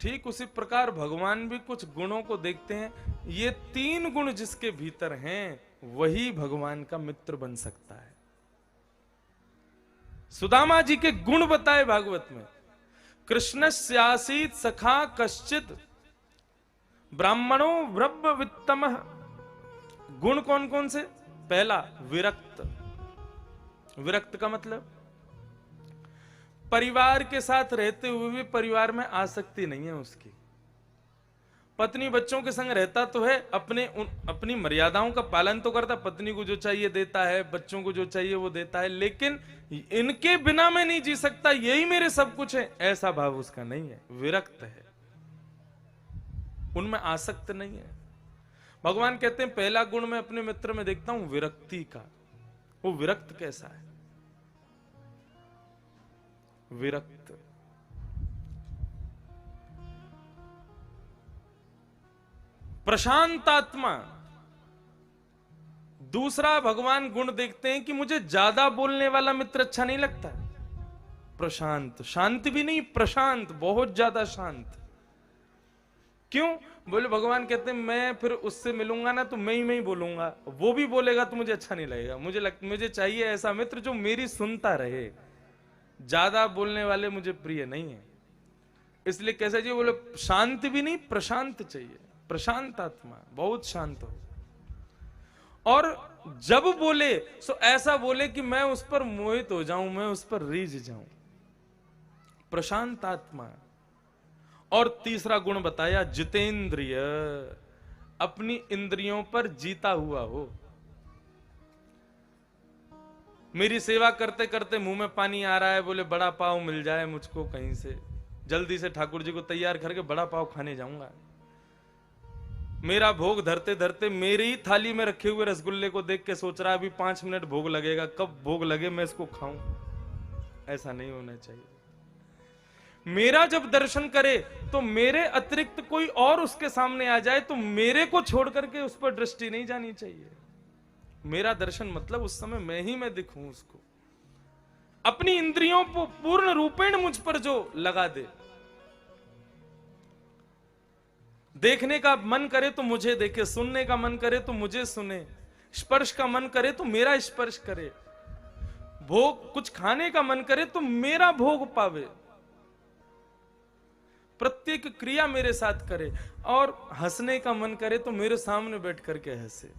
ठीक उसी प्रकार भगवान भी कुछ गुणों को देखते हैं, ये 3 गुण जिसके भीतर हैं वही भगवान का मित्र बन सकता है। सुदामा जी के गुण बताए भागवत में, कृष्णस्यासीत सखा कश्चित ब्राह्मणो ब्रह्म वित्तम। गुण कौन कौन से? पहला विरक्त। विरक्त का मतलब परिवार के साथ रहते हुए भी परिवार में आसक्ति नहीं है उसकी। पत्नी बच्चों के संग रहता तो है, अपनी मर्यादाओं का पालन तो करता, पत्नी को जो चाहिए देता है, बच्चों को जो चाहिए वो देता है, लेकिन इनके बिना मैं नहीं जी सकता, यही मेरे सब कुछ है, ऐसा भाव उसका नहीं है। विरक्त है, उनमें आसक्त नहीं है। भगवान कहते हैं पहला गुण मैं अपने मित्र में देखता हूं विरक्ति का। वो विरक्त कैसा है? विरक्त प्रशांतात्मा। दूसरा भगवान गुण देखते हैं कि मुझे ज्यादा बोलने वाला मित्र अच्छा नहीं लगता। प्रशांत, शांत भी नहीं, प्रशांत, बहुत ज्यादा शांत। क्यों? बोले भगवान कहते हैं मैं फिर उससे मिलूंगा ना तो मैं ही बोलूंगा, वो भी बोलेगा तो मुझे अच्छा नहीं लगेगा। मुझे चाहिए ऐसा मित्र जो मेरी सुनता रहे। ज्यादा बोलने वाले मुझे प्रिय नहीं है। इसलिए कैसा चाहिए? बोले शांत भी नहीं, प्रशांत चाहिए। प्रशांत आत्मा, बहुत शांत हो, और जब बोले तो ऐसा बोले कि मैं उस पर मोहित हो जाऊं, मैं उस पर रीझ जाऊं। प्रशांत आत्मा। और तीसरा गुण बताया जितेंद्रिय, अपनी इंद्रियों पर जीता हुआ हो। मेरी सेवा करते करते मुंह में पानी आ रहा है, बोले बड़ा पाव मिल जाए मुझको कहीं से, जल्दी से ठाकुर जी को तैयार करके बड़ा पाव खाने जाऊंगा। मेरा भोग धरते धरते मेरी ही थाली में रखे हुए रसगुल्ले को देख के सोच रहा है अभी 5 मिनट भोग लगेगा, कब भोग लगे मैं इसको खाऊं। ऐसा नहीं होना चाहिए। मेरा जब दर्शन करे तो मेरे अतिरिक्त कोई और उसके सामने आ जाए तो मेरे को छोड़ करके उस पर दृष्टि नहीं जानी चाहिए। मेरा दर्शन मतलब उस समय मैं दिखूं उसको। अपनी इंद्रियों को पूर्ण रूपेण मुझ पर जो लगा दे। देखने का मन करे तो मुझे देखे, सुनने का मन करे तो मुझे सुने, स्पर्श का मन करे तो मेरा स्पर्श करे, भोग कुछ खाने का मन करे तो मेरा भोग पावे, प्रत्येक क्रिया मेरे साथ करे, और हंसने का मन करे तो मेरे सामने बैठ करके हंसे।